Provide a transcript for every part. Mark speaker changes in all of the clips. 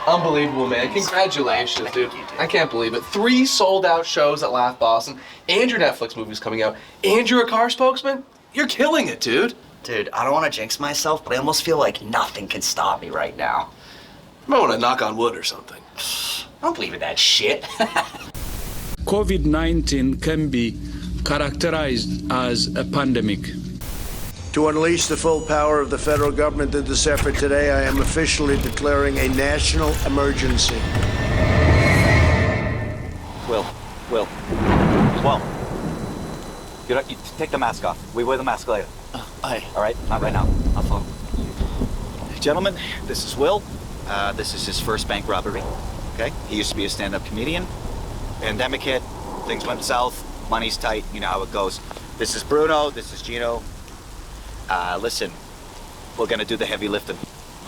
Speaker 1: Unbelievable, man. Congratulations, dude. I can't believe it. 3 sold-out shows at Laugh Boston, and your Netflix movie's coming out, and you're a car spokesman? You're killing it, dude.
Speaker 2: Dude, I don't want to jinx myself, but I almost feel like nothing can stop me right now.
Speaker 1: You might want to knock on wood or something.
Speaker 2: I don't believe in that shit.
Speaker 3: COVID-19 can be characterized as a pandemic.
Speaker 4: To unleash the full power of the federal government in this effort today, I am officially declaring a national emergency.
Speaker 5: Will. You take the mask off. We wear the mask later.
Speaker 2: Aye.
Speaker 5: All right? Not right now. I'll follow. Gentlemen, this is Will. This is his first bank robbery. Okay? He used to be a stand-up comedian. Pandemic hit. Things went south. Money's tight. You know how it goes. This is Bruno. This is Gino. Listen, we're gonna do the heavy lifting,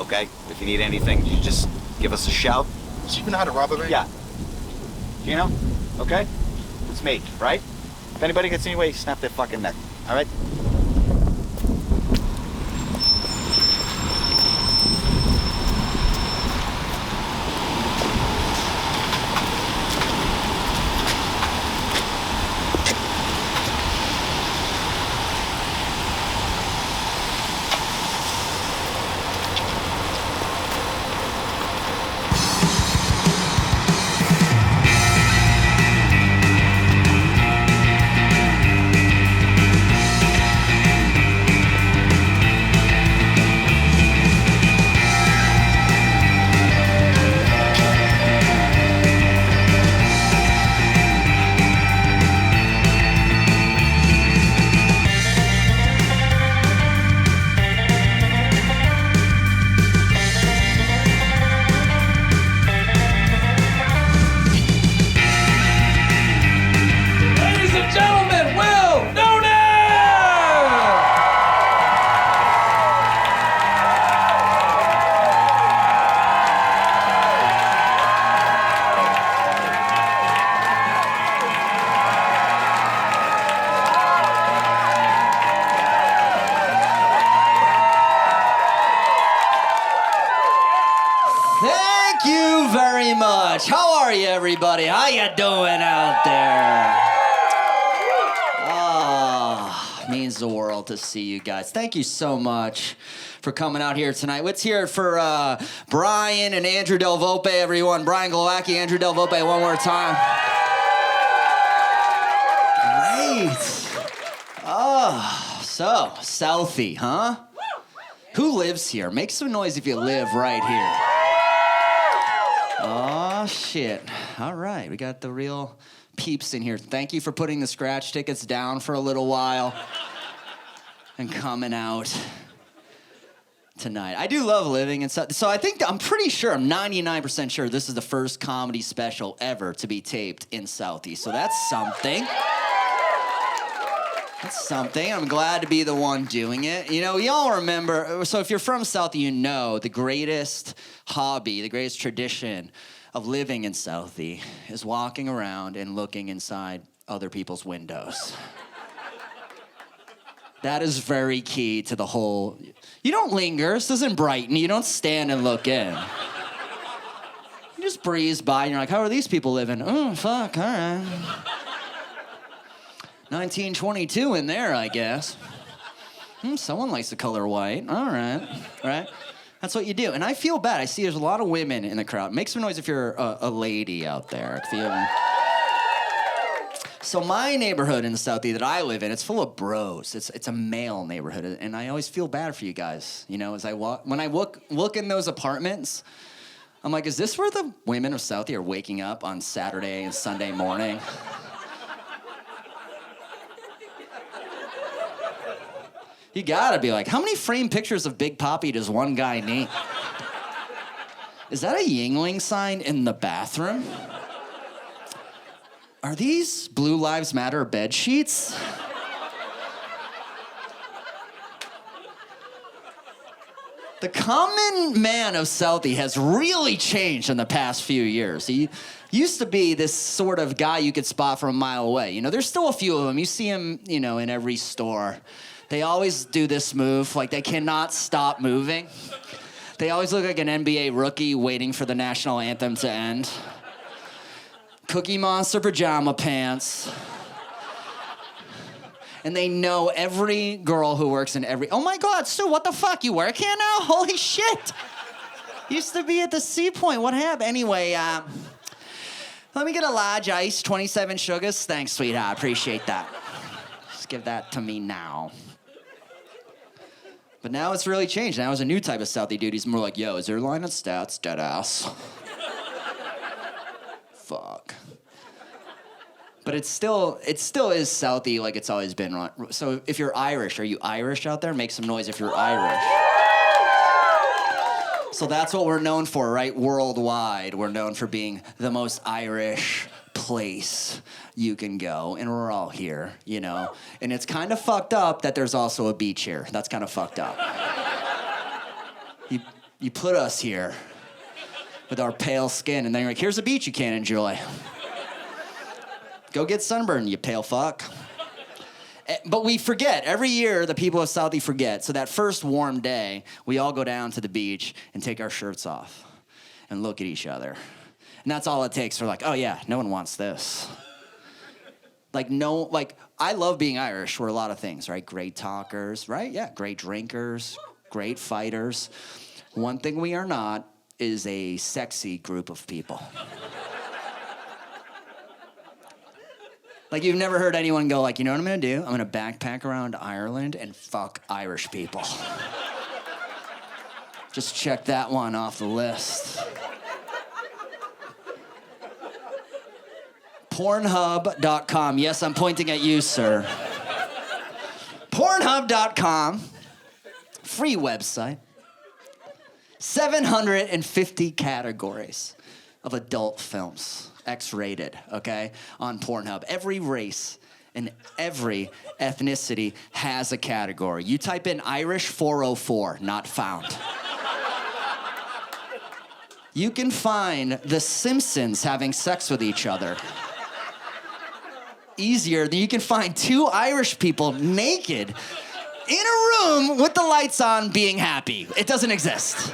Speaker 5: okay? If you need anything, you just give us a shout.
Speaker 6: So you know how to rob a bank?
Speaker 5: Yeah. Gino? Okay? It's me, right? If anybody gets any way, snap their fucking neck, all right?
Speaker 7: Everybody, how you doing out there? Means the world to see you guys. Thank you so much for coming out here tonight. Let's hear it for Brian and Andrew Del Vope, everyone. Brian Glowacki, Andrew Del Vope, one more time. Great. So, Southie, huh? Who lives here? Make some noise if you live right here. Oh, shit. All right, we got the real peeps in here. Thank you for putting the scratch tickets down for a little while and coming out tonight. I do love living in Southie. So I'm pretty sure, I'm 99% sure this is the first comedy special ever to be taped in Southie. So that's something. That's something. I'm glad to be the one doing it. You know, y'all remember, so if you're from Southie, you know the greatest hobby, the greatest tradition of living in Southie is walking around and looking inside other people's windows. That is very key to the whole... You don't linger. This isn't Brighton. You don't stand and look in. You just breeze by and you're like, how are these people living? Oh, fuck, all right. 1922 in there, I guess. Someone likes the color white. All right. That's what you do. And I feel bad. I see there's a lot of women in the crowd. Make some noise if you're a lady out there. So my neighborhood in Southie that I live in, it's full of bros. It's a male neighborhood, and I always feel bad for you guys. You know, as I when I look in those apartments, I'm like, is this where the women of Southie are waking up on Saturday and Sunday morning? You gotta be like, how many framed pictures of Big Papi does one guy need? Is that a Yingling sign in the bathroom? Are these Blue Lives Matter bed sheets? The common man of Southie has really changed in the past few years. He used to be this sort of guy you could spot from a mile away. You know, there's still a few of them. You see him, you know, in every store. They always do this move, like they cannot stop moving. They always look like an NBA rookie waiting for the national anthem to end. Cookie Monster pajama pants. And they know every girl who works in every... Oh my God, Stu, what the fuck? You work here now? Holy shit. Used to be at the Sea Point. What happened? Anyway, let me get a large ice, 27 sugars. Thanks, sweetheart. Appreciate that. Just give that to me now. But now it's really changed. Now it's a new type of Southie dude. He's more like, yo, is there a line of stats? Dead ass. Fuck. But it still is Southie like it's always been. So if you're Irish, are you Irish out there? Make some noise if you're Irish. So that's what we're known for, right? Worldwide, we're known for being the most Irish place you can go, and we're all here, you know? And it's kind of fucked up that there's also a beach here. That's kind of fucked up. You put us here with our pale skin, and then you're like, here's a beach you can't enjoy. Go get sunburned, you pale fuck. But we forget. Every year, the people of Southie forget. So that first warm day, we all go down to the beach and take our shirts off and look at each other. And that's all it takes for like, oh yeah, no one wants this. I love being Irish. We're a lot of things, right? Great talkers, right? Yeah, great drinkers, great fighters. One thing we are not is a sexy group of people. Like, you've never heard anyone go like, you know what I'm gonna do? I'm gonna backpack around Ireland and fuck Irish people. Just check that one off the list. Pornhub.com. Yes, I'm pointing at you, sir. Pornhub.com. Free website. 750 categories of adult films. X-rated, okay, on Pornhub. Every race and every ethnicity has a category. You type in Irish 404, not found. You can find the Simpsons having sex with each other easier than you can find two Irish people naked in a room with the lights on being happy. It doesn't exist.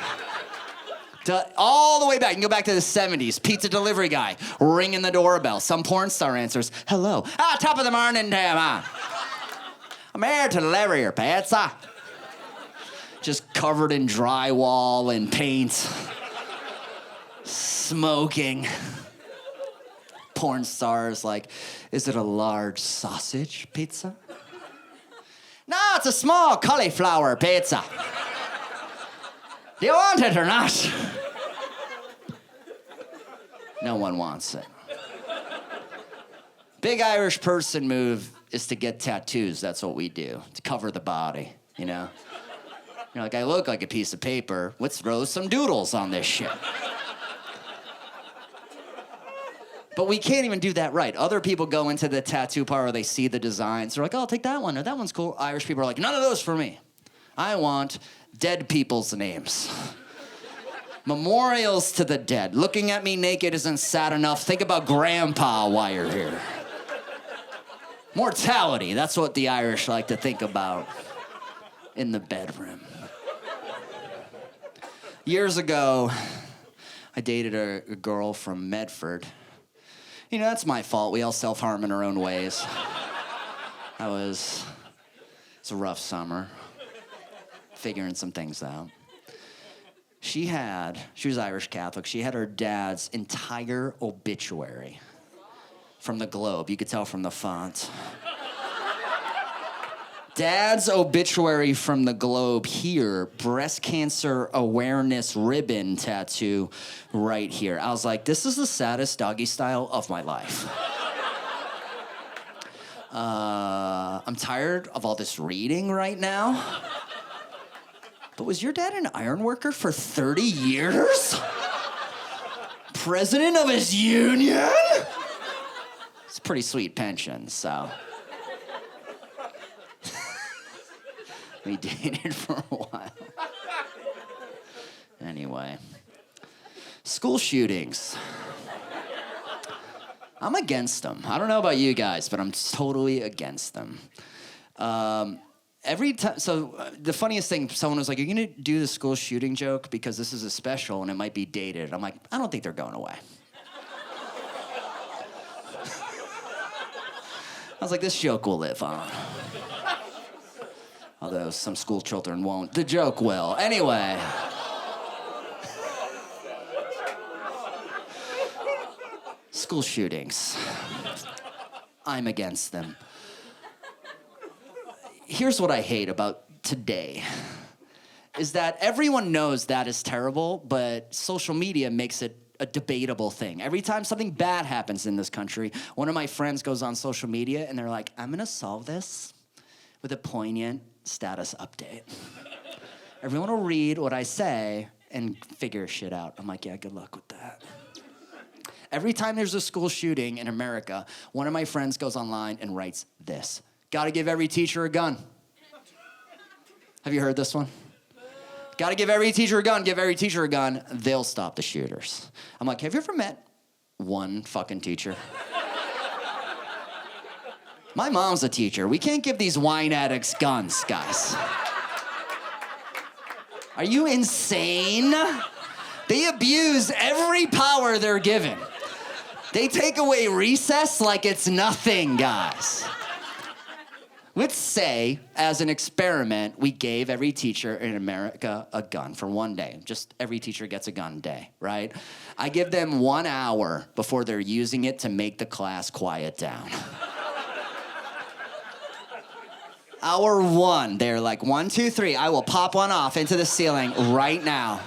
Speaker 7: All the way back. You can go back to the 70s. Pizza delivery guy ringing the doorbell. Some porn star answers, hello. Top of the morning, damn. I'm here to deliver your pizza. Just covered in drywall and paint. Smoking. Porn stars like, is it a large sausage pizza? No, it's a small cauliflower pizza. Do you want it or not? No one wants it. Big Irish person move is to get tattoos. That's what we do, to cover the body, you know? You're like, I look like a piece of paper. Let's throw some doodles on this shit. But we can't even do that right. Other people go into the tattoo part where they see the designs. They're like, oh, I'll take that one, or that one's cool. Irish people are like, none of those for me. I want dead people's names. Memorials to the dead. Looking at me naked isn't sad enough. Think about Grandpa while you're here. Mortality, that's what the Irish like to think about in the bedroom. Years ago, I dated a girl from Medford. You know, that's my fault. We all self-harm in our own ways. It's a rough summer. Figuring some things out. She was Irish Catholic. She had her dad's entire obituary from the Globe. You could tell from the font. Dad's obituary from the Globe here, breast cancer awareness ribbon tattoo right here. I was like, this is the saddest doggy style of my life. I'm tired of all this reading right now. But was your dad an iron worker for 30 years? President of his union? It's a pretty sweet pension, so. We dated for a while. Anyway. School shootings. I'm against them. I don't know about you guys, but I'm totally against them. every time, the funniest thing, someone was like, "You're gonna do the school shooting joke because this is a special and it might be dated." I'm like, I don't think they're going away. I was like, this joke will live on. Although some school children won't. The joke will. Anyway. School shootings. I'm against them. Here's what I hate about today, is that everyone knows that is terrible, but social media makes it a debatable thing. Every time something bad happens in this country, one of my friends goes on social media and they're like, I'm gonna solve this with a poignant status update. Everyone will read what I say and figure shit out. I'm like, yeah, good luck with that. Every time there's a school shooting in America, one of my friends goes online and writes this: gotta give every teacher a gun. Have you heard this one? Gotta give every teacher a gun, give every teacher a gun, they'll stop the shooters. I'm like, have you ever met one fucking teacher? My mom's a teacher. We can't give these wine addicts guns, guys. Are you insane? They abuse every power they're given. They take away recess like it's nothing, guys. Let's say, as an experiment, we gave every teacher in America a gun for one day. Just every teacher gets a gun day, right? I give them 1 hour before they're using it to make the class quiet down. Hour 1, they're like, 1, 2, 3, I will pop one off into the ceiling right now.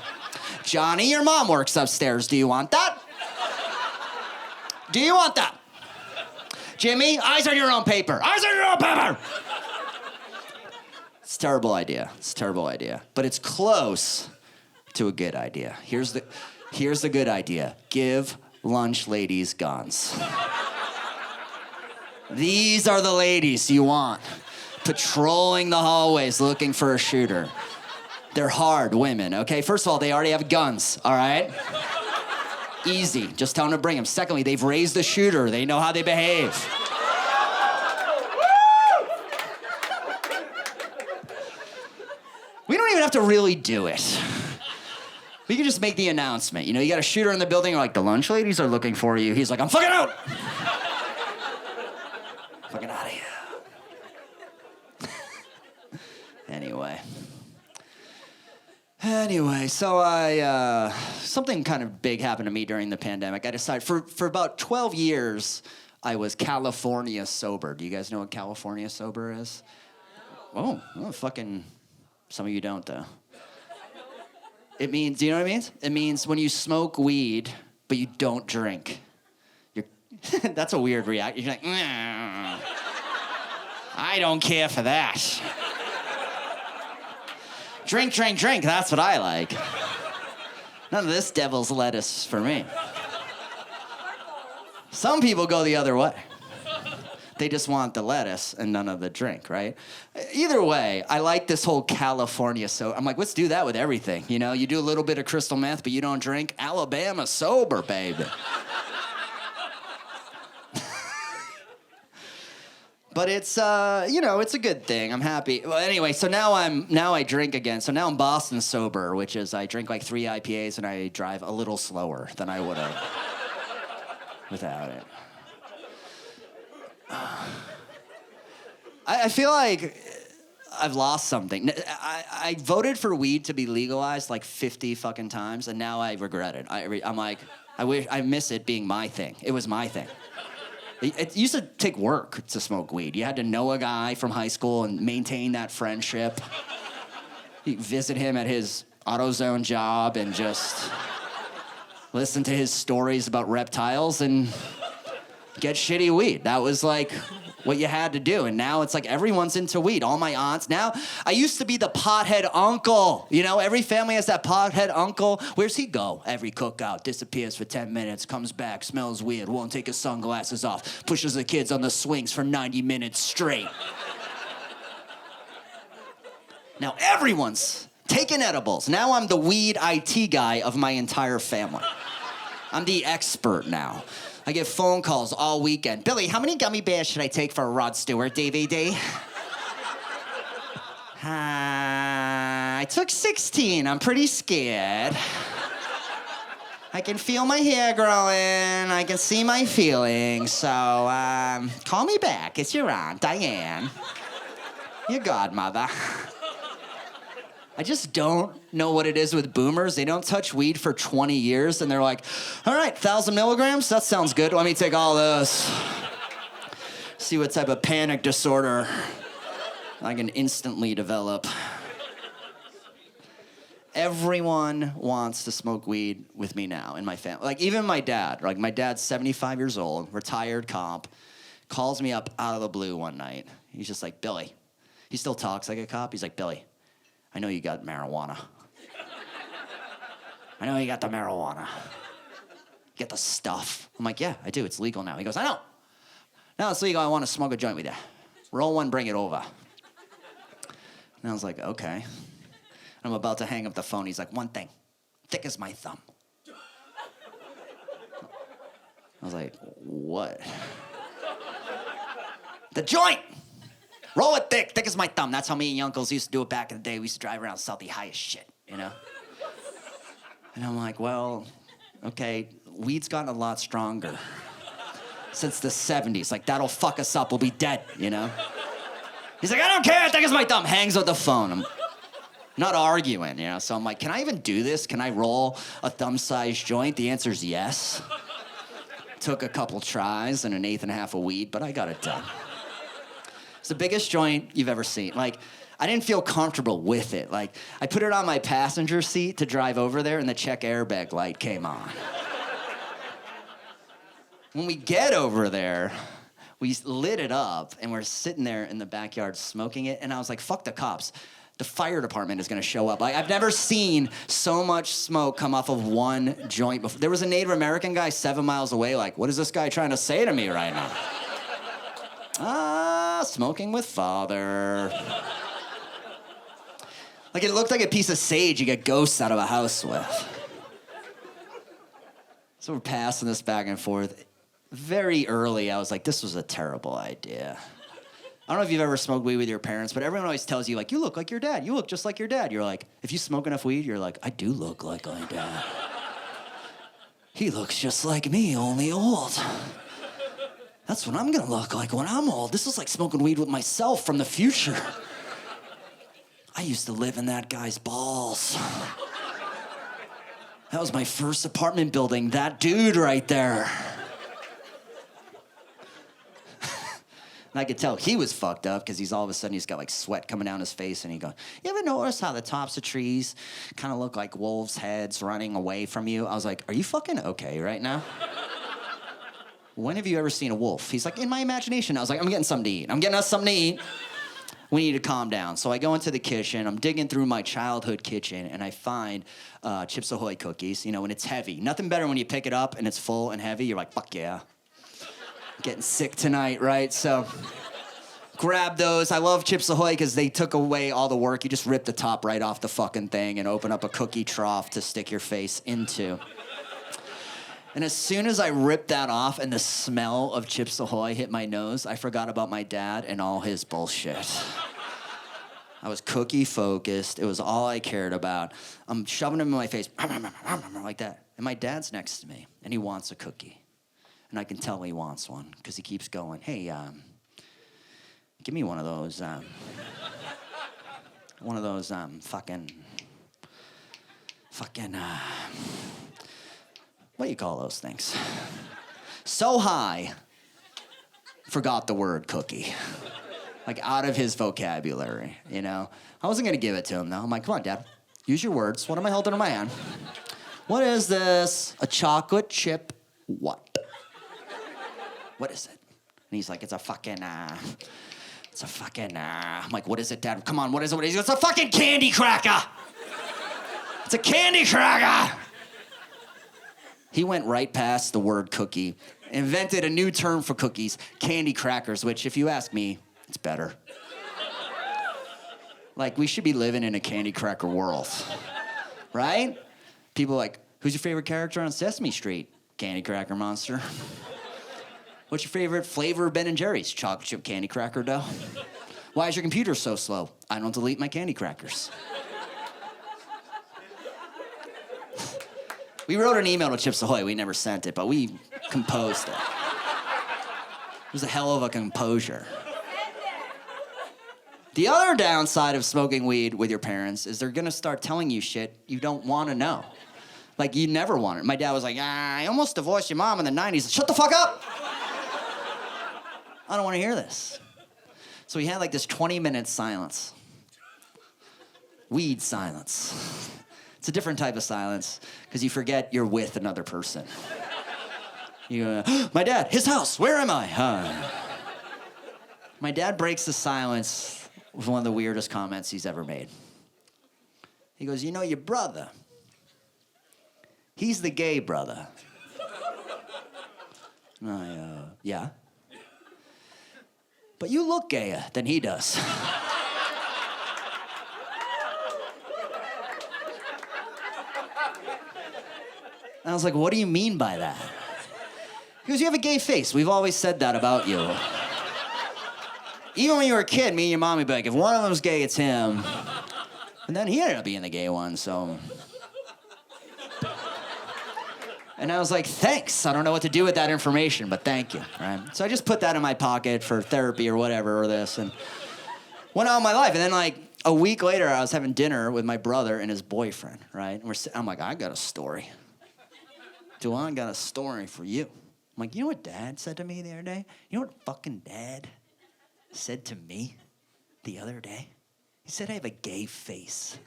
Speaker 7: Johnny, your mom works upstairs. Do you want that? Do you want that? Jimmy, eyes on your own paper. Eyes on your own paper! It's a terrible idea. It's a terrible idea. But it's close to a good idea. Here's the good idea. Give lunch ladies guns. These are the ladies you want. Patrolling the hallways looking for a shooter. They're hard women, okay? First of all, they already have guns, all right? Easy, just tell them to bring them. Secondly, they've raised the shooter. They know how they behave. We don't even have to really do it. We can just make the announcement. You know, you got a shooter in the building, you're like, the lunch ladies are looking for you. He's like, I'm fucking out! Fucking out of here. Anyway, so something kind of big happened to me during the pandemic. I decided, for about 12 years, I was California sober. Do you guys know what California sober is? Oh, fucking, some of you don't, though. It means, do you know what it means? It means when you smoke weed, but you don't drink. That's a weird reaction. You're like, I don't care for that. Drink, drink, drink, that's what I like. None of this devil's lettuce for me. Some people go the other way. They just want the lettuce and none of the drink, right? Either way, I like this whole California sober. I'm like, let's do that with everything. You know, you do a little bit of crystal meth, but you don't drink. Alabama sober, baby. But it's, it's a good thing. I'm happy. Well, anyway, so now I drink again. So now I'm Boston sober, which is I drink like 3 IPAs and I drive a little slower than I would have without it. I feel like I've lost something. I voted for weed to be legalized like 50 fucking times, and now I regret it. I'm like, I miss it being my thing. It was my thing. It used to take work to smoke weed. You had to know a guy from high school and maintain that friendship. You visit him at his AutoZone job and just listen to his stories about reptiles and get shitty weed. That was like what you had to do. And now it's like everyone's into weed. All my aunts. Now, I used to be the pothead uncle. You know, every family has that pothead uncle. Where's he go? Every cookout, disappears for 10 minutes, comes back, smells weird, won't take his sunglasses off, pushes the kids on the swings for 90 minutes straight. Now everyone's taking edibles. Now I'm the weed IT guy of my entire family. I'm the expert now. I get phone calls all weekend. Billy, how many gummy bears should I take for a Rod Stewart DVD? I took 16. I'm pretty scared. I can feel my hair growing. I can see my feelings. So, call me back. It's your aunt, Diane. Your godmother. I just don't know what it is with boomers. They don't touch weed for 20 years, and they're like, all right, 1,000 milligrams? That sounds good. Let me take all those. See what type of panic disorder I can instantly develop. Everyone wants to smoke weed with me now in my family. Like, even my dad. Like, my dad's 75 years old, retired cop, calls me up out of the blue one night. He's just like, Billy. He still talks like a cop. He's like, Billy, I know you got marijuana. I know you got the marijuana. Get the stuff. I'm like, yeah, I do. It's legal now. He goes, I know. Now it's legal. I want to smoke a joint with you. Roll one, bring it over. And I was like, okay. I'm about to hang up the phone. He's like, one thing, thick as my thumb. I was like, what? The joint! Roll it thick as my thumb. That's how me and your uncles used to do it back in the day. We used to drive around Southie high as shit, you know? And I'm like, well, okay, weed's gotten a lot stronger since the 70s. Like, that'll fuck us up. We'll be dead, you know? He's like, I don't care. Thick as my thumb. Hangs with the phone. I'm not arguing, you know? So I'm like, can I even do this? Can I roll a thumb-sized joint? The answer's yes. Took a couple tries and an eighth and a half of weed, but I got it done. It's the biggest joint you've ever seen. Like, I didn't feel comfortable with it. Like, I put it on my passenger seat to drive over there, and the check airbag light came on. When we get over there, we lit it up, and we're sitting there in the backyard smoking it, and I was like, fuck the cops. The fire department is gonna show up. Like, I've never seen so much smoke come off of one joint before. There was a Native American guy 7 miles away, like, what is this guy trying to say to me right now? Smoking with father. Like, it looked like a piece of sage you get ghosts out of a house with. So we're passing this back and forth. Very early, I was like, this was a terrible idea. I don't know if you've ever smoked weed with your parents, but everyone always tells you, like, you look like your dad. You look just like your dad. You're like, if you smoke enough weed, you're like, I do look like my dad. He looks just like me, only old. That's what I'm gonna look like when I'm old. This is like smoking weed with myself from the future. I used to live in that guy's balls. That was my first apartment building. That dude right there. And I could tell he was fucked up because he's all of a sudden he's got like sweat coming down his face and he goes, you ever notice how the tops of trees kind of look like wolves' heads running away from you? I was like, are you fucking okay right now? When have you ever seen a wolf? He's like, in my imagination. I was like, I'm getting something to eat. I'm getting us something to eat. We need to calm down. So I go into the kitchen. I'm digging through my childhood kitchen, and I find Chips Ahoy cookies, you know, and it's heavy. Nothing better when you pick it up and it's full and heavy. You're like, fuck yeah. Getting sick tonight, right? So grab those. I love Chips Ahoy because they took away all the work. You just rip the top right off the fucking thing and open up a cookie trough to stick your face into. And as soon as I ripped that off and the smell of Chips Ahoy hit my nose, I forgot about my dad and all his bullshit. I was cookie focused. It was all I cared about. I'm shoving them in my face like that. And my dad's next to me, and he wants a cookie. And I can tell he wants one because he keeps going, hey, give me one of those what do you call those things? So high, forgot the word cookie. Like, out of his vocabulary, you know? I wasn't gonna give it to him, though. I'm like, come on, Dad, use your words. What am I holding in my hand? What is this? A chocolate chip what? What is it? And he's like, it's a fucking, I'm like, what is it, Dad? Come on, what is it? It's a fucking candy cracker! It's a candy cracker! He went right past the word cookie, invented a new term for cookies, candy crackers, which, if you ask me, it's better. Like, we should be living in a candy cracker world, right? People are like, who's your favorite character on Sesame Street? Candy cracker monster. What's your favorite flavor of Ben & Jerry's? Chocolate chip candy cracker dough. Why is your computer so slow? I don't delete my candy crackers. We wrote an email to Chips Ahoy. We never sent it, but we composed it. It was a hell of a composure. The other downside of smoking weed with your parents is they're gonna start telling you shit you don't wanna know. Like, you never want it. My dad was like, I almost divorced your mom in the 90s. Shut the fuck up! I don't wanna hear this. So we had like this 20-minute silence. Weed silence. It's a different type of silence, because you forget you're with another person. You go, my dad, his house, where am I? My dad breaks the silence with one of the weirdest comments he's ever made. He goes, you know your brother, he's the gay brother. And I, yeah. But you look gayer than he does. And I was like, what do you mean by that? He goes, you have a gay face. We've always said that about you. Even when you were a kid, me and your mom would be like, if one of them's gay, it's him. And then he ended up being the gay one, so. And I was like, thanks. I don't know what to do with that information, but thank you, right? So I just put that in my pocket for therapy or whatever, or this, and went on with my life. And then, like, a week later, I was having dinner with my brother and his boyfriend, right? And I'm like, I got a story. Duan got a story for you. I'm like, you know what Dad said to me the other day? You know what fucking Dad said to me the other day? He said I have a gay face.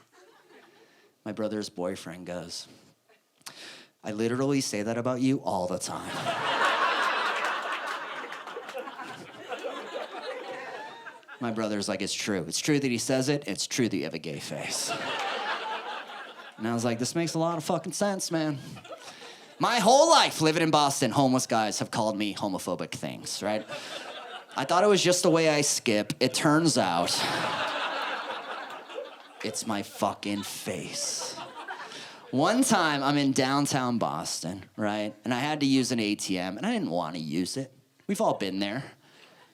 Speaker 7: My brother's boyfriend goes, I literally say that about you all the time. My brother's like, it's true. It's true that he says it. It's true that you have a gay face. And I was like, this makes a lot of fucking sense, man. My whole life living in Boston, homeless guys have called me homophobic things, right? I thought it was just the way I skip. It turns out it's my fucking face. One time I'm in downtown Boston, right? And I had to use an ATM, and I didn't want to use it. We've all been there.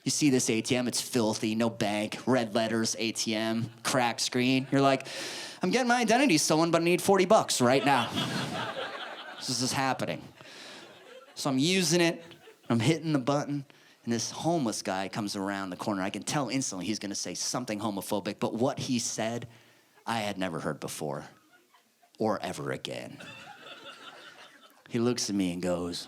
Speaker 7: You see this ATM, it's filthy, no bank, red letters, ATM, cracked screen. You're like, I'm getting my identity stolen, but I need $40 right now. This is happening. So I'm using it, I'm hitting the button, and this homeless guy comes around the corner. I can tell instantly he's gonna say something homophobic, but what he said, I had never heard before, or ever again. He looks at me and goes,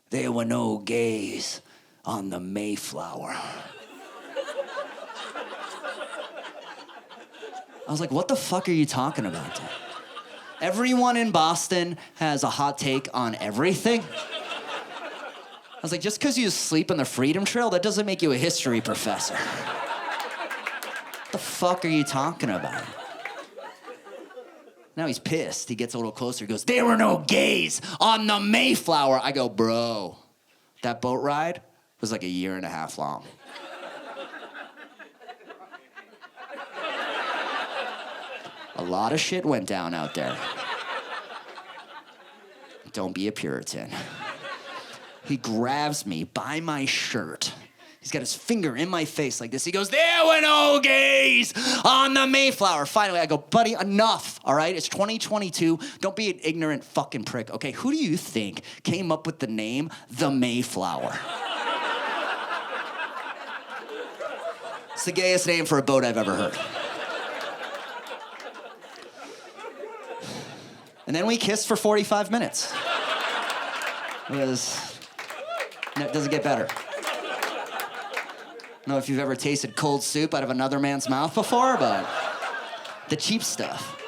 Speaker 7: there were no gays on the Mayflower. I was like, what the fuck are you talking about, dude? Everyone in Boston has a hot take on everything. I was like, just because you sleep on the Freedom Trail, that doesn't make you a history professor. What the fuck are you talking about? Now he's pissed. He gets a little closer. He goes, there were no gays on the Mayflower. I go, bro, that boat ride was like 1.5 years long. A lot of shit went down out there. Don't be a Puritan. He grabs me by my shirt. He's got his finger in my face like this. He goes, there were no gays on the Mayflower. Finally, I go, buddy, enough, all right? It's 2022. Don't be an ignorant fucking prick, okay? Who do you think came up with the name The Mayflower? It's the gayest name for a boat I've ever heard. And then we kissed for 45 minutes. It doesn't get better. I don't know if you've ever tasted cold soup out of another man's mouth before, but the cheap stuff.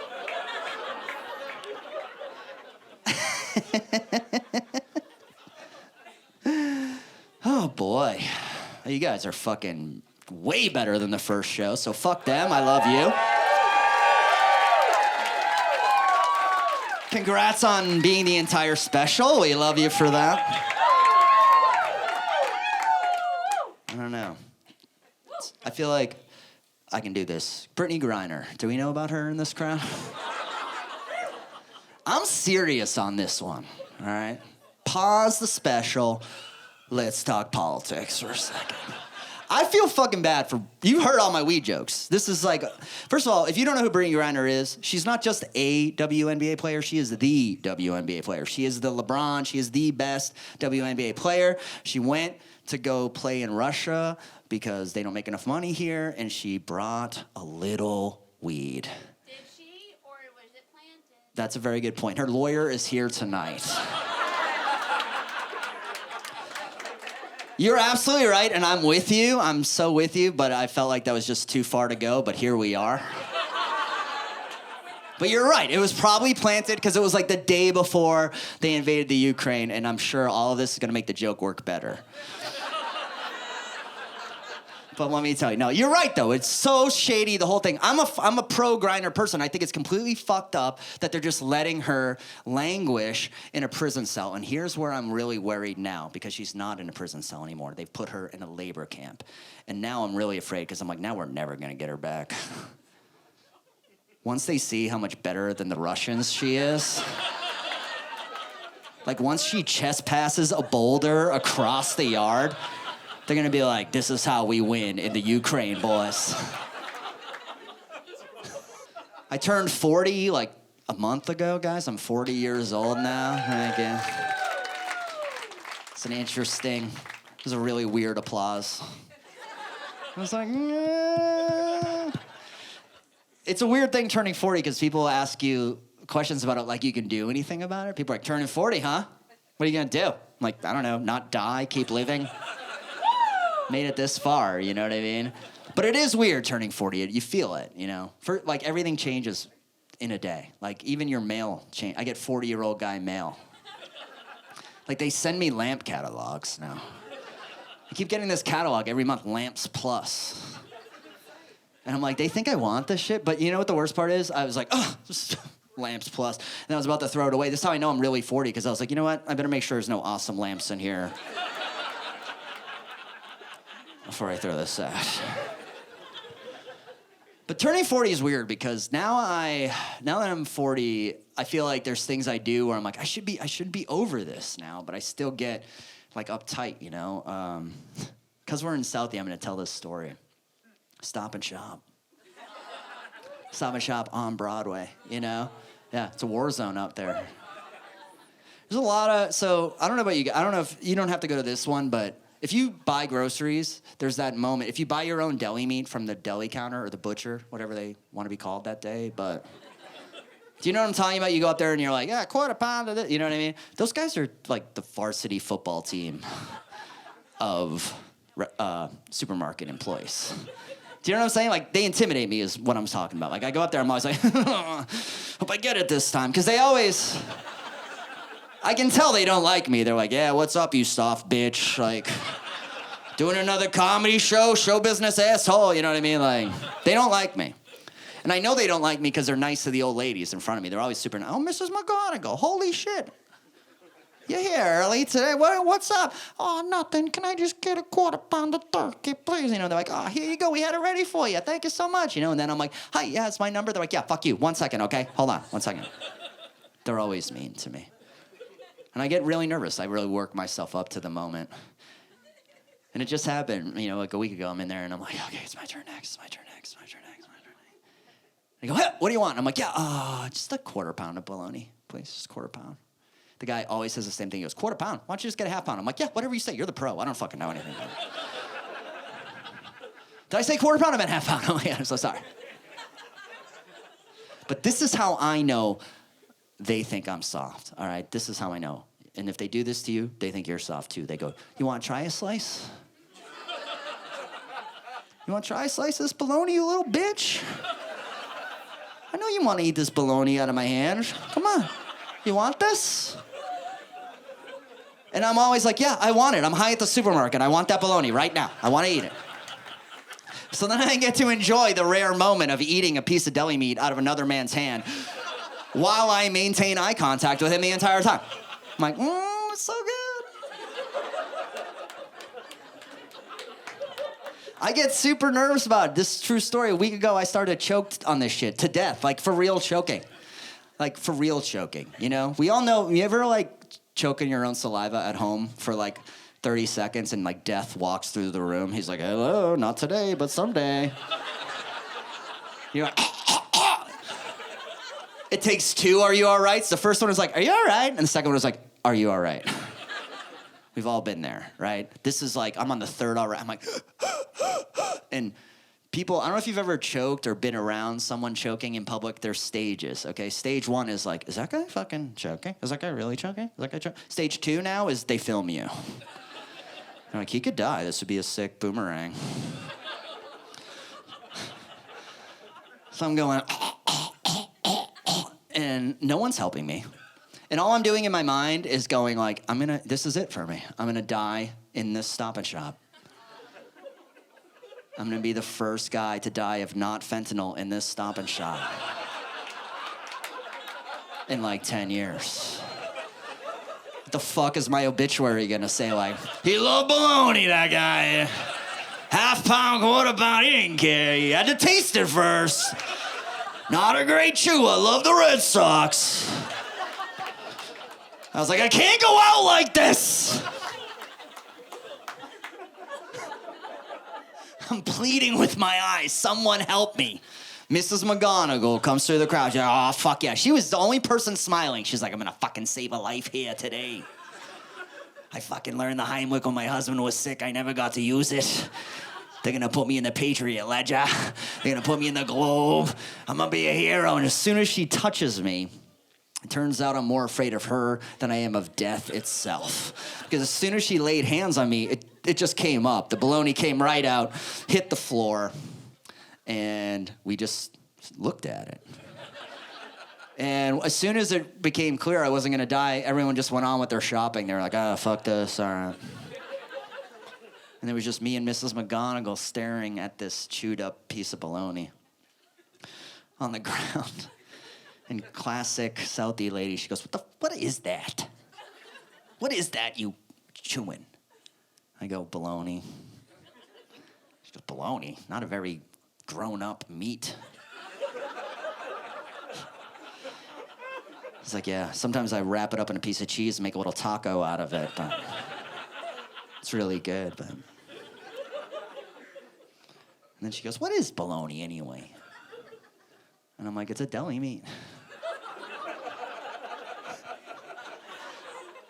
Speaker 7: Oh boy. You guys are fucking way better than the first show, so fuck them. I love you. Congrats on being the entire special. We love you for that. I don't know. I feel like I can do this. Brittany Griner. Do we know about her in this crowd? I'm serious on this one, all right? Pause the special. Let's talk politics for a second. I feel fucking bad for, you heard all my weed jokes. This is like, first of all, if you don't know who Brittany Griner is, she's not just a WNBA player, she is the WNBA player. She is the LeBron, she is the best WNBA player. She went to go play in Russia because they don't make enough money here, and she brought a little weed.
Speaker 6: Did she, or was it planted?
Speaker 7: That's a very good point. Her lawyer is here tonight. You're absolutely right, and I'm with you. I'm so with you, but I felt like that was just too far to go, but here we are. But you're right. It was probably planted because it was like the day before they invaded the Ukraine, and I'm sure all of this is going to make the joke work better. But let me tell you, no, you're right, though. It's so shady, the whole thing. I'm a pro-Griner person. I think it's completely fucked up that they're just letting her languish in a prison cell. And here's where I'm really worried now, because she's not in a prison cell anymore. They've put her in a labor camp. And now I'm really afraid, because I'm like, now we're never going to get her back. Once they see how much better than the Russians she is, like once she chest passes a boulder across the yard, they're gonna be like, this is how we win in the Ukraine, boys. I turned 40 like a month ago, guys. I'm 40 years old now. Thank you. It's an interesting, it was a really weird applause. I was like, yeah. It's a weird thing turning 40 because people ask you questions about it like you can do anything about it. People are like, turning 40, huh? What are you gonna do? I'm like, I don't know, not die, keep living. Made it this far, you know what I mean? But it is weird turning 40. You feel it, you know? For like everything changes in a day. Like even your mail change. I get 40-year-old guy mail. Like they send me lamp catalogs now. I keep getting this catalog every month, Lamps Plus. And I'm like, they think I want this shit? But you know what the worst part is? I was like, oh, Lamps Plus. And I was about to throw it away. This is how I know I'm really 40, because I was like, you know what? I better make sure there's no awesome lamps in here before I throw this out. But turning 40 is weird because now that I'm 40, I feel like there's things I do where I'm like, I should be over this now, but I still get like uptight, you know? Because we're in Southie, I'm gonna tell this story. Stop and Shop. Stop and Shop on Broadway, you know? Yeah, it's a war zone out there. There's a lot of, so I don't know about you, I don't know if, you don't have to go to this one, but if you buy groceries, there's that moment. If you buy your own deli meat from the deli counter or the butcher, whatever they want to be called that day, but do you know what I'm talking about? You go up there and you're like, yeah, quarter pound of it. You know what I mean? Those guys are like the varsity football team of supermarket employees. Do you know what I'm saying? Like, they intimidate me is what I'm talking about. Like, I go up there, I'm always like, hope I get it this time. Because they always... I can tell they don't like me. They're like, yeah, what's up, you soft bitch? Like, doing another comedy show, show business asshole, you know what I mean? Like, they don't like me. And I know they don't like me because they're nice to the old ladies in front of me. They're always super nice. Oh, Mrs. McGonigal, holy shit. You're here early today. What's up? Oh, nothing. Can I just get a quarter pound of turkey, please? You know, they're like, oh, here you go. We had it ready for you. Thank you so much. You know, and then I'm like, hi, yeah, it's my number. They're like, yeah, fuck you. 1 second, okay? Hold on, 1 second. They're always mean to me. And I get really nervous. I really work myself up to the moment. And it just happened, you know, like a week ago. I'm in there and I'm like, okay, it's my turn next. It's my turn next. It's my turn next. It's my turn next. They go, hey, what do you want? I'm like, yeah, just a quarter pound of bologna, please. Just a quarter pound. The guy always says the same thing. He goes, quarter pound. Why don't you just get a half pound? I'm like, yeah, whatever you say. You're the pro. I don't fucking know anything about it. Did I say quarter pound? I meant half pound. Oh, yeah, I'm so sorry. But this is how I know they think I'm soft, all right? This is how I know. And if they do this to you, they think you're soft too. They go, you want to try a slice? You want to try a slice of this bologna, you little bitch? I know you want to eat this bologna out of my hand. Come on. You want this? And I'm always like, yeah, I want it. I'm high at the supermarket. I want that bologna right now. I want to eat it. So then I get to enjoy the rare moment of eating a piece of deli meat out of another man's hand while I maintain eye contact with him the entire time. I'm like, it's so good. I get super nervous about it. This is a true story. A week ago, I started choked on this shit to death, like for real choking. Like for real choking, you know? We all know, you ever like choke in your own saliva at home for like 30 seconds and like death walks through the room. He's like, hello, not today, but someday. You're like, It takes two, are you all right? So the first one is like, are you all right? And the second one is like, are you all right? We've all been there, right? This is like, I'm on the third all right. I'm like, and people, I don't know if you've ever choked or been around someone choking in public. There's stages, okay? Stage one is like, is that guy fucking choking? Is that guy really choking? Is that guy choking? Stage two now is they film you. They're like, he could die. This would be a sick boomerang. So I'm going, and no one's helping me. And all I'm doing in my mind is going like, this is it for me. I'm gonna die in this Stop and Shop. I'm gonna be the first guy to die of not fentanyl in this Stop and Shop. In like 10 years. What the fuck is my obituary gonna say? Like, he loved bologna, that guy. Half-pound quarter pound, he didn't care. He had to taste it first. Not a great chew, I love the Red Sox. I was like, I can't go out like this. I'm pleading with my eyes. Someone help me. Mrs. McGonagall comes through the crowd. She's like, oh, fuck yeah. She was the only person smiling. She's like, I'm gonna fucking save a life here today. I fucking learned the Heimlich when my husband was sick. I never got to use it. They're gonna put me in the Patriot Ledger. They're gonna put me in the Globe. I'm gonna be a hero. And as soon as she touches me, it turns out I'm more afraid of her than I am of death itself. Because as soon as she laid hands on me, it just came up. The bologna came right out, hit the floor, and we just looked at it. And as soon as it became clear I wasn't gonna die, everyone just went on with their shopping. They were like, oh, fuck this, all right. And it was just me and Mrs. McGonagall staring at this chewed up piece of bologna on the ground. And classic Southie lady, she goes, what is that? What is that you chewing? I go, bologna. She goes, bologna? Not a very grown-up meat. He's like, yeah, sometimes I wrap it up in a piece of cheese and make a little taco out of it, but it's really good, but... And then she goes, what is bologna anyway? And I'm like, it's a deli meat.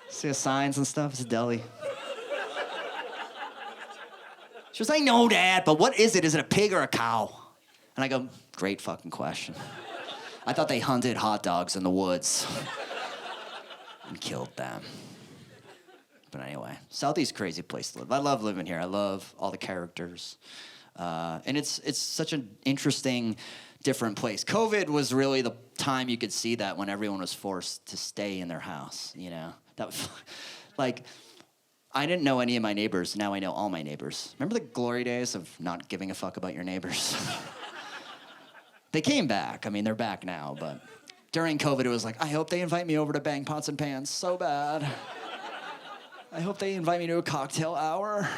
Speaker 7: See the signs and stuff? It's a deli. She was like, I know that, but what is it? Is it a pig or a cow? And I go, great fucking question. I thought they hunted hot dogs in the woods and killed them. But anyway, Southie's a crazy place to live. I love living here. I love all the characters. And it's such an interesting, different place. COVID was really the time you could see that when everyone was forced to stay in their house, you know? That was, like, I didn't know any of my neighbors. Now I know all my neighbors. Remember the glory days of not giving a fuck about your neighbors? They came back. I mean, they're back now, but during COVID, it was like, I hope they invite me over to bang pots and pans so bad. I hope they invite me to a cocktail hour.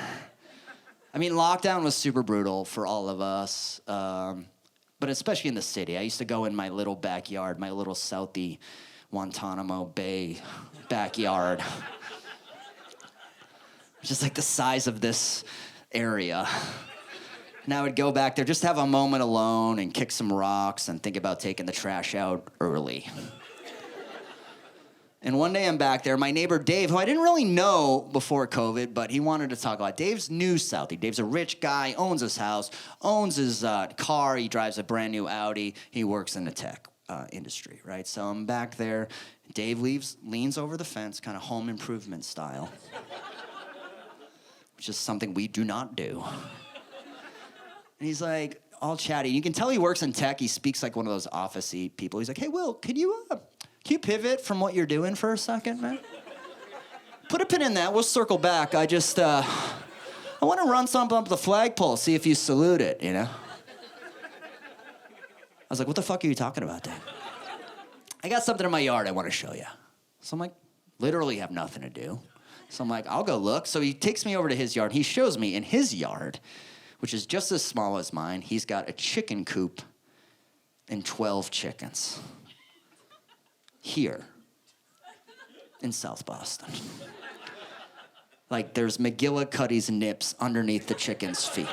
Speaker 7: I mean, lockdown was super brutal for all of us, but especially in the city. I used to go in my little backyard, my little Southie Guantanamo Bay backyard. Just like the size of this area. And I would go back there, just have a moment alone and kick some rocks and think about taking the trash out early. And one day I'm back there, my neighbor Dave, who I didn't really know before COVID, but he wanted to talk about. Dave's new Southie. Dave's a rich guy, owns his house, owns his car, he drives a brand new Audi, he works in the tech industry, right? So I'm back there, Dave leans over the fence, kind of home improvement style, which is something we do not do. And he's like, all chatty. You can tell he works in tech. He speaks like one of those office-y people. He's like, hey, Will, can you pivot from what you're doing for a second, man? Put a pin in that. We'll circle back. I want to run something up the flagpole, see if you salute it, you know? I was like, what the fuck are you talking about, Dave? I got something in my yard I want to show you. So I'm like, literally have nothing to do. So I'm like, I'll go look. So he takes me over to his yard. He shows me in his yard, which is just as small as mine, he's got a chicken coop and 12 chickens. Here in South Boston. Like there's McGillicuddy's nips underneath the chicken's feet.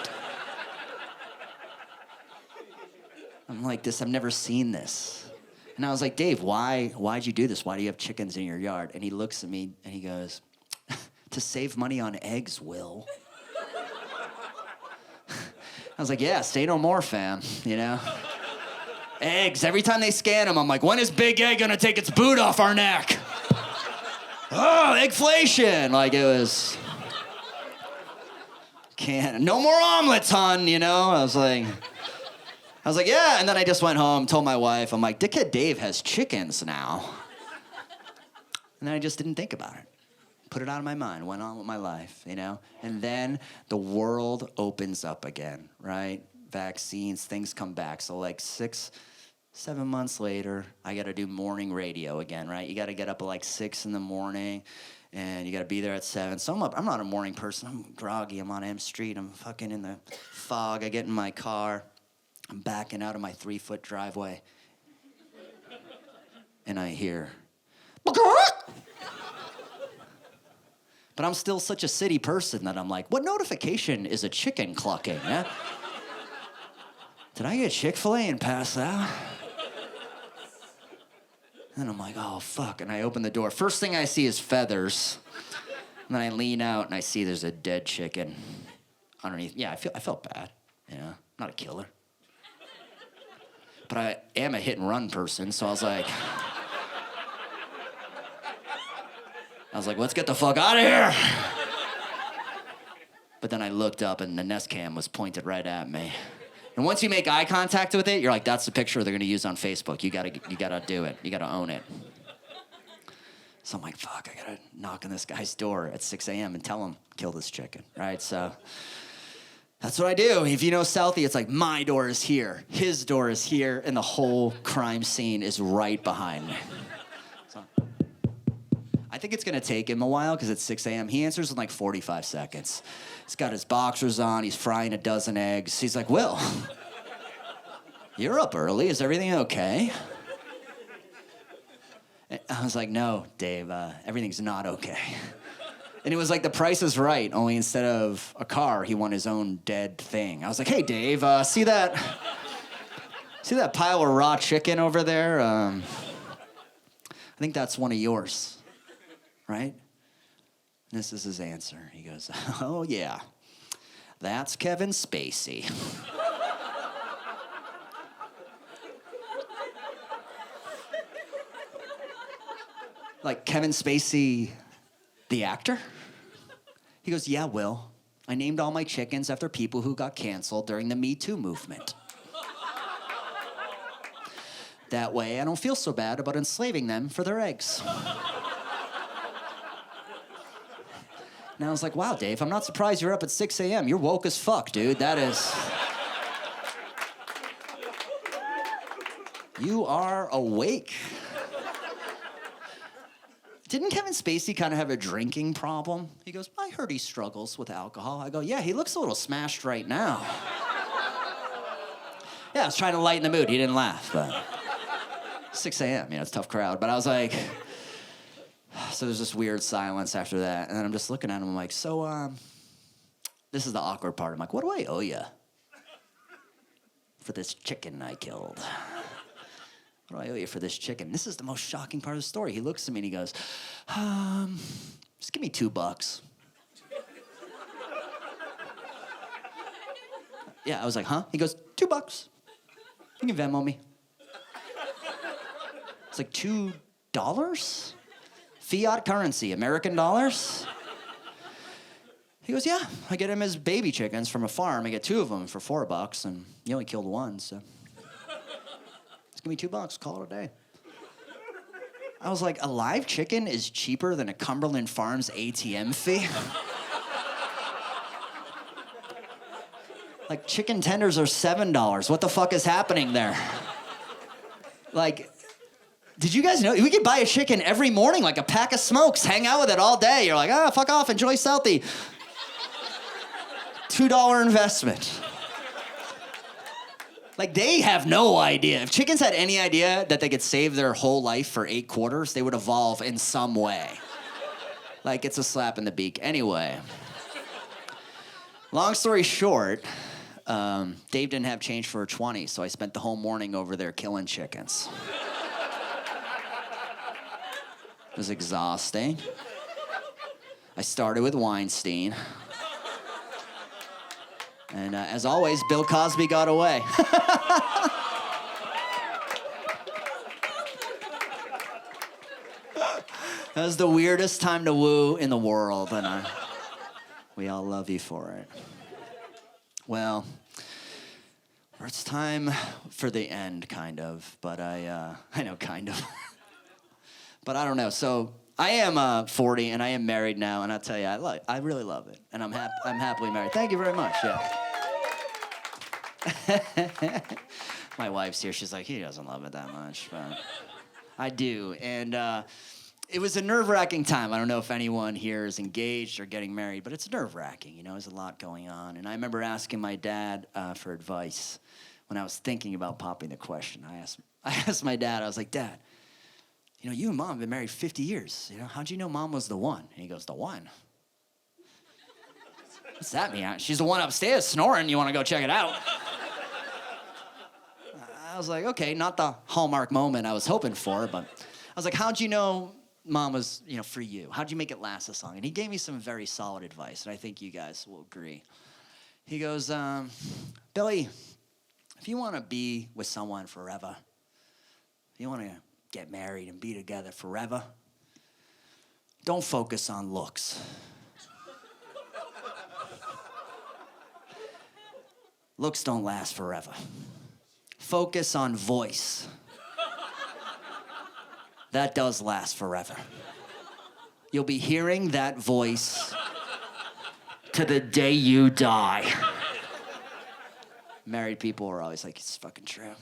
Speaker 7: I'm like, I've never seen this. And I was like, Dave, why'd you do this? Why do you have chickens in your yard? And he looks at me and he goes, to save money on eggs, Will. I was like, yeah, say no more, fam, you know? Eggs, every time they scan them, I'm like, when is Big Egg gonna take its boot off our neck? Oh, eggflation. Like it was, no more omelets, hon, you know? I was like, yeah, and then I just went home, told my wife, I'm like, Dickhead Dave has chickens now. And then I just didn't think about it. Put it out of my mind, went on with my life, you know? And then the world opens up again, right? Vaccines, things come back. So like 6, 7 months later, I gotta do morning radio again, right? You gotta get up at like 6 in the morning, and you gotta be there at 7. So I'm not a morning person, I'm groggy, I'm on M Street, I'm fucking in the fog, I get in my car, I'm backing out of my 3-foot driveway, and I hear, but I'm still such a city person that I'm like, what notification is a chicken clucking? Yeah? Did I get Chick-fil-A and pass out? And I'm like, oh, fuck. And I open the door. First thing I see is feathers. And then I lean out and I see there's a dead chicken underneath. Yeah, I felt bad. You know, I'm not a killer. But I am a hit and run person, so I was like, let's get the fuck out of here. But then I looked up and the Nest Cam was pointed right at me. And once you make eye contact with it, you're like, that's the picture they're gonna use on Facebook. You gotta do it. You gotta own it. So I'm like, fuck, I gotta knock on this guy's door at 6 a.m. and tell him, kill this chicken, right? So that's what I do. If you know Southie, it's like my door is here, his door is here, and the whole crime scene is right behind me. So I think it's gonna take him a while because it's 6 a.m. He answers in like 45 seconds. He's got his boxers on, he's frying a dozen eggs. He's like, Will, you're up early, is everything okay? And I was like, no, Dave, everything's not okay. And it was like The Price is Right, only instead of a car, he won his own dead thing. I was like, hey, Dave, see that pile of raw chicken over there? I think that's one of yours, right? And this is his answer. He goes, oh, yeah, that's Kevin Spacey. Like Kevin Spacey, the actor? He goes, yeah, Will. I named all my chickens after people who got canceled during the Me Too movement. That way, I don't feel so bad about enslaving them for their eggs. And I was like, wow, Dave, I'm not surprised you're up at 6 a.m. You're woke as fuck, dude. That is... You are awake. Didn't Kevin Spacey kind of have a drinking problem? He goes, I heard he struggles with alcohol. I go, yeah, he looks a little smashed right now. Yeah, I was trying to lighten the mood. He didn't laugh, but 6 a.m., you know, it's a tough crowd. But I was like, so there's this weird silence after that. And then I'm just looking at him. I'm like, so, this is the awkward part. I'm like, what do I owe you for this chicken I killed? What do I owe you for this chicken? This is the most shocking part of the story. He looks at me and he goes, just give me $2. Yeah, I was like, huh? He goes, $2. You can Venmo me. It's like $2? Fiat currency, American dollars? He goes, yeah, I get him his baby chickens from a farm. I get 2 of them for $4, and you only killed 1, so... Give me $2, call it a day. I was like, a live chicken is cheaper than a Cumberland Farms ATM fee? Like, chicken tenders are $7. What the fuck is happening there? Like, did you guys know? We could buy a chicken every morning, like a pack of smokes, hang out with it all day. You're like, fuck off, enjoy Southie. $2 investment. Like, they have no idea. If chickens had any idea that they could save their whole life for 8 quarters, they would evolve in some way. Like it's a slap in the beak. Anyway, long story short, Dave didn't have change for a 20, so I spent the whole morning over there killing chickens. It was exhausting. I started with Weinstein. And as always, Bill Cosby got away. That was the weirdest time to woo in the world, and we all love you for it. Well, it's time for the end, kind of, but I know, kind of. But I don't know, so I am 40, and I am married now, and I'll tell you, I really love it, and I'm happily married. Thank you very much, yeah. My wife's here, she's like, he doesn't love it that much, but I do, and it was a nerve-wracking time. I don't know if anyone here is engaged or getting married, but it's nerve-wracking, you know, there's a lot going on, and I remember asking my dad for advice when I was thinking about popping the question. I asked my dad, I was like, Dad, you know, you and Mom have been married 50 years. You know, how'd you know Mom was the one? And he goes, the one? What's that mean? She's the one upstairs snoring. You want to go check it out? I was like, okay, not the Hallmark moment I was hoping for, but I was like, how'd you know Mom was, you know, for you? How'd you make it last this long? And he gave me some very solid advice, and I think you guys will agree. He goes, Billy, if you want to be with someone forever, if you want to get married and be together forever, don't focus on looks. Looks don't last forever. Focus on voice. That does last forever. You'll be hearing that voice to the day you die. Married people are always like, it's fucking true.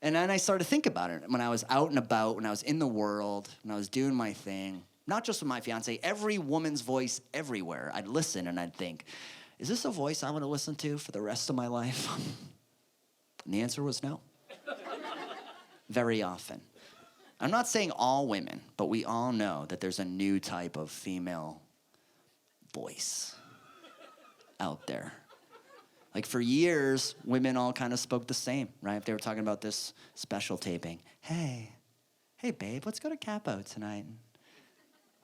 Speaker 7: And then I started to think about it when I was out and about, when I was in the world, when I was doing my thing, not just with my fiance, every woman's voice everywhere. I'd listen and I'd think, is this a voice I want to listen to for the rest of my life? And the answer was no. Very often. I'm not saying all women, but we all know that there's a new type of female voice out there. Like for years, women all kind of spoke the same, right? If they were talking about this special taping. Hey babe, let's go to Capo tonight.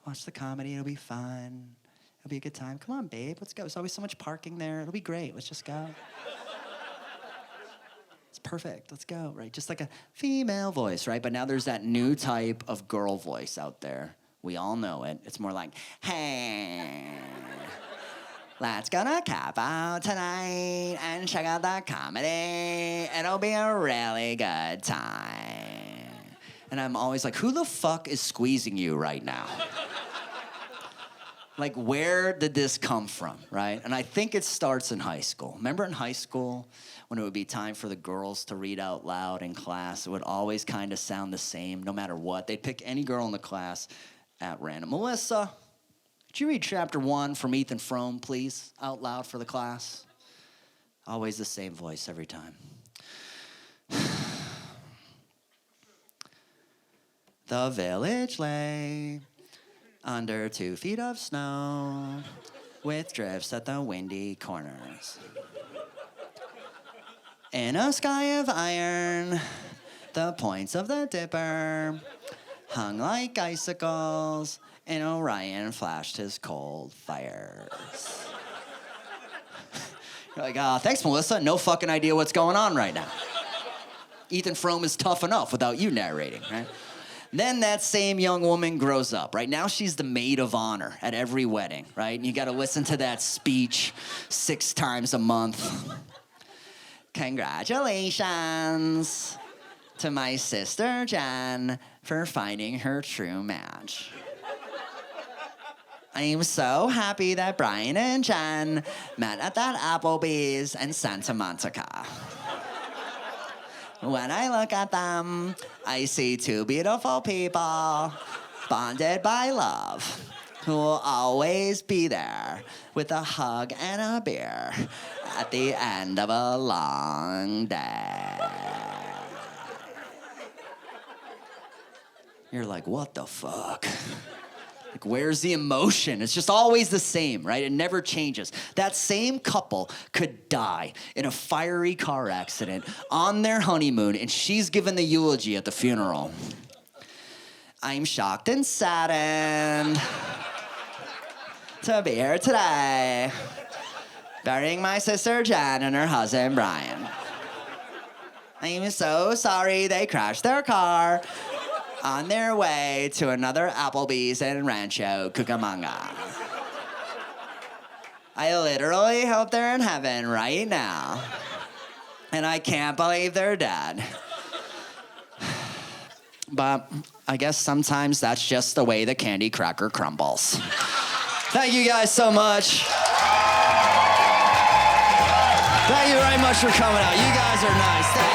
Speaker 7: Watch the comedy, it'll be fun. It'll be a good time. Come on, babe, let's go. There's always so much parking there. It'll be great, let's just go. It's perfect, let's go, right? Just like a female voice, right? But now there's that new type of girl voice out there. We all know it. It's more like, hey, let's go to Capo tonight and check out the comedy. It'll be a really good time. And I'm always like, who the fuck is squeezing you right now? Like, where did this come from, right? And I think it starts in high school. Remember in high school when it would be time for the girls to read out loud in class? It would always kind of sound the same no matter what. They'd pick any girl in the class at random. Melissa, could you read chapter 1 from Ethan Frome, please, out loud for the class? Always the same voice every time. The village lay under 2 feet of snow with drifts at the windy corners. In a sky of iron, the points of the dipper hung like icicles, and Orion flashed his cold fires. You're like, thanks, Melissa. No fucking idea what's going on right now. Ethan Frome is tough enough without you narrating, right? Then that same young woman grows up, right? Now she's the maid of honor at every wedding, right? And you got to listen to that speech 6 times a month. Congratulations to my sister Jen for finding her true match. I'm so happy that Brian and Jen met at that Applebee's in Santa Monica. When I look at them, I see 2 beautiful people bonded by love who will always be there with a hug and a beer at the end of a long day. You're like, what the fuck? Like, where's the emotion? It's just always the same, right? It never changes. That same couple could die in a fiery car accident on their honeymoon, and she's giving the eulogy at the funeral. I'm shocked and saddened to be here today, burying my sister Jen and her husband Brian. I'm so sorry they crashed their car on their way to another Applebee's in Rancho Cucamonga. I literally hope they're in heaven right now. And I can't believe they're dead. But I guess sometimes that's just the way the candy cracker crumbles. Thank you guys so much. Thank you very much for coming out. You guys are nice.